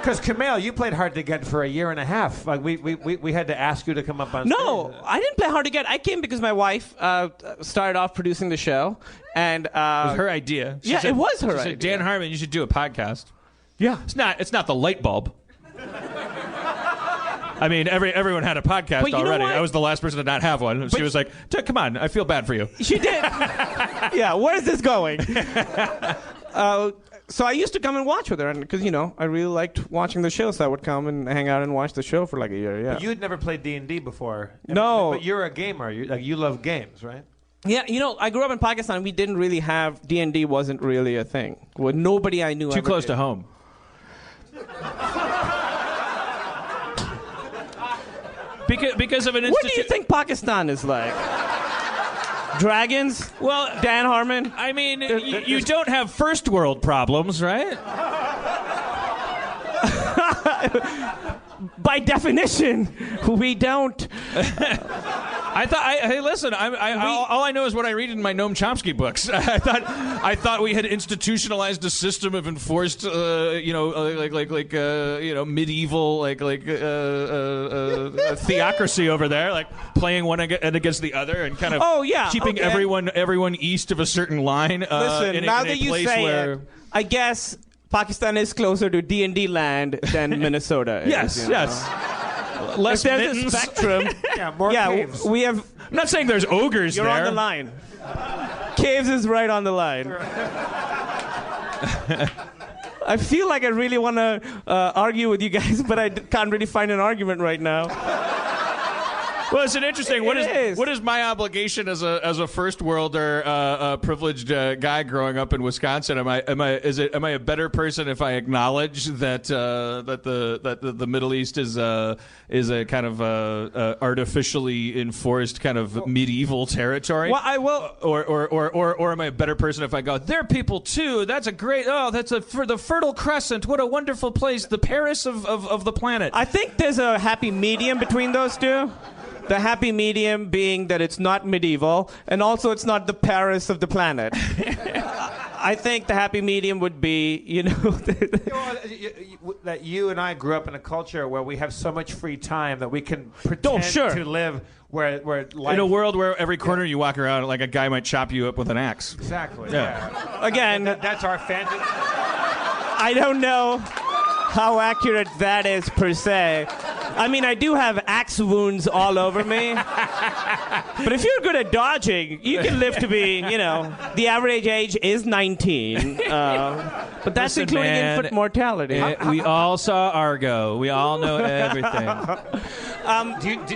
Because Kumail, you played Hard to Get for a year and a half. Like we had to ask you to come up on stage. No, I didn't play Hard to Get. I came because my wife started off producing the show, and it was her idea. It was her idea. Said, Dan Harmon, you should do a podcast. Yeah, it's not the light bulb. I mean, everyone had a podcast already. I was the last person to not have one. She was like, "Come on, I feel bad for you." She did. Yeah, where is this going? So I used to come and watch with her, because I really liked watching the show. So I would come and hang out and watch the show for like a year. Yeah. But you'd never played D&D before. No. But you're a gamer. You love games, right? Yeah, I grew up in Pakistan. We didn't really have D&D. Wasn't really a thing. Well, nobody I knew. Too close to home. Because of an What do you think Pakistan is like? Dragons? Well, Dan Harmon? I mean, you don't have first world problems, right? By definition, we don't. Hey, listen. All I know is what I read in my Noam Chomsky books. I thought we had institutionalized a system of enforced, medieval, theocracy over there, like playing one against the other, and kind of keeping everyone east of a certain line. Listen, now that you say it, I guess Pakistan is closer to D&D land than Minnesota is. Yes. Less if there's mittens. a spectrum. More caves. We have. I'm not saying there's ogres You're there. on the line. Caves is right on the line. I feel like I really want to argue with you guys, but I can't really find an argument right now. Well, it's an interesting. What is my obligation as a first worlder, privileged guy growing up in Wisconsin? Am I a better person if I acknowledge that the Middle East is a kind of artificially enforced kind of medieval territory? Well, I will. Or am I a better person if I go, they're people too? That's a great. For the Fertile Crescent. What a wonderful place. The Paris of the planet. I think there's a happy medium between those two. The happy medium being that it's not medieval, and also it's not the Paris of the planet. I think the happy medium would be, that you and I grew up in a culture where we have so much free time that we can pretend to live where life... In a world where every corner you walk around, like a guy might chop you up with an axe. Exactly. Yeah. Again, that's our fantasy. I don't know how accurate that is per se. I mean, I do have axe wounds all over me. But if you're good at dodging, you can live to be, the average age is 19. But that's including infant mortality. We all saw Argo. We all know everything.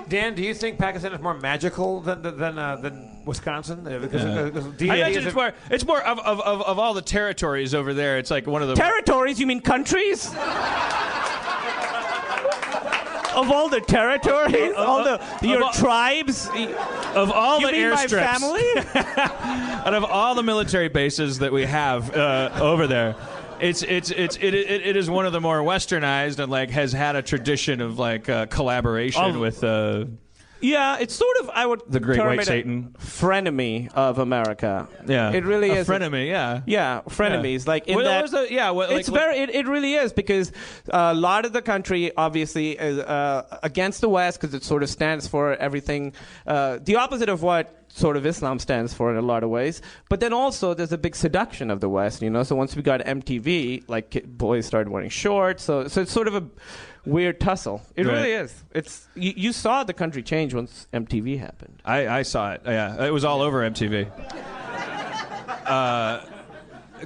Dan, do you think Pakistan is more magical than Wisconsin? Because I imagine it's more of all the territories over there. It's like one of the territories. You mean countries? Of all the territories, your tribes, of all you the mean airstrips, my family, out of all the military bases that we have over there, it is one of the more westernized and has had a tradition of collaboration with. Yeah, it's sort of, I would the Great term White it Satan, frenemy of America. Yeah, it really is frenemy. Yeah, frenemies. Yeah. It really is, because a lot of the country obviously is against the West, because it sort of stands for everything, the opposite of what sort of Islam stands for in a lot of ways. But then also there's a big seduction of the West, So once we got MTV, boys started wearing shorts. So it's sort of a weird tussle. It really is. It's you saw the country change once MTV happened. I saw it. Yeah, it was all over MTV.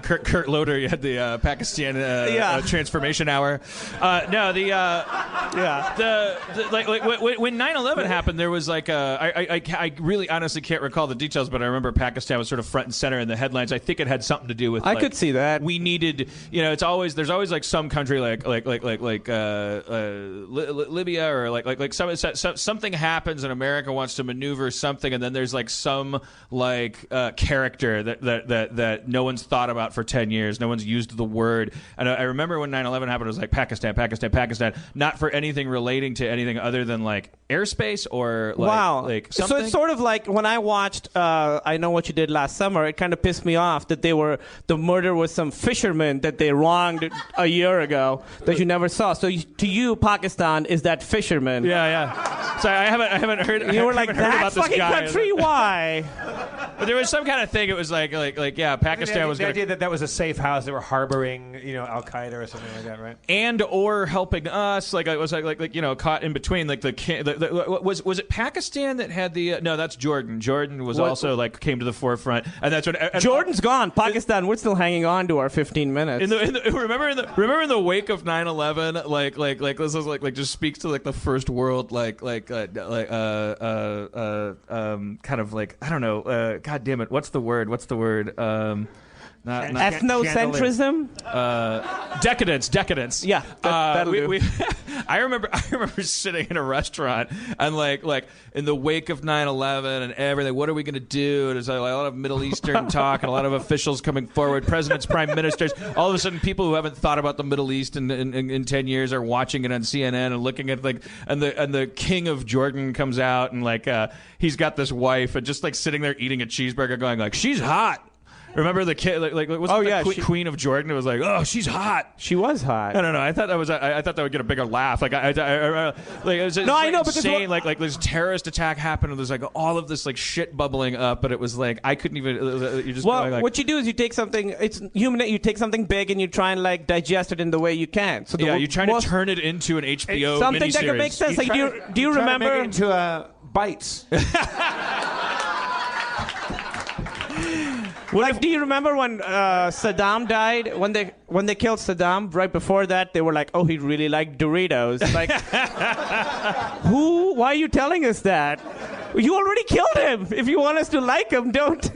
Kurt Loder, you had the Pakistan transformation hour. When 9/11 happened, there was I really honestly can't recall the details, but I remember Pakistan was sort of front and center in the headlines. I think it had something to do with. I could see that. We needed, there's always some country like Libya or something happens and America wants to maneuver something, and then there's some character that no one's thought about about for 10 years. No one's used the word. And I remember when 9/11 happened, it was like Pakistan, Pakistan, Pakistan. Not for anything relating to anything other than like airspace or like something. So it's sort of like when I watched I Know What You Did Last Summer, it kind of pissed me off that the murder was some fisherman that they wronged a year ago that you never saw. So to you, Pakistan is that fisherman. Yeah. So I haven't heard. You were like, that about this fucking guy. country? Why? But there was some kind of thing. It was like yeah, Pakistan was the gonna, idea that was a safe house. They were harboring, Al Qaeda or something like that, right? And or helping us. Like it was like caught in between. Like was it Pakistan that had the? No, that's Jordan. Jordan was also like came to the forefront, and that's when Jordan's gone. Pakistan, we're still hanging on to our 15 minutes. Remember in the wake of 9/11, like this is like just speaks to like the first world kind of like I don't know. God damn it! What's the word? Ethnocentrism? Decadence. Yeah, that'll do. I remember sitting in a restaurant and like in the wake of 9/11 and everything. What are we going to do? There's a lot of Middle Eastern talk and a lot of officials coming forward, presidents, prime ministers. All of a sudden, people who haven't thought about the Middle East in 10 years are watching it on CNN and looking at and the king of Jordan comes out and he's got this wife and just like sitting there eating a cheeseburger, going like, she's hot. Remember the kid? Queen of Jordan? It was like, oh, she's hot. She was hot. I don't know. I thought that was. I thought that would get a bigger laugh. It was I know, but insane. Like this terrorist attack happened, and there's like all of this like shit bubbling up, but it was like I couldn't even. You just what you do is you take something. It's human. You take something big and you try and like digest it in the way you can. So you're trying to turn it into an HBO something miniseries. that can make sense. Do you remember? To make it into bites. Do you remember when Saddam died? When they killed Saddam, right before that, they were like, "Oh, he really liked Doritos." Like, who? Why are you telling us that? You already killed him. If you want us to like him, don't.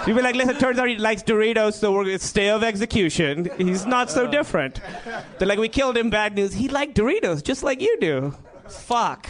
You'd be like, "Listen, it turns out he likes Doritos, so it's stay of execution. He's not so different." They're like, "We killed him. Bad news. He liked Doritos, just like you do." Fuck.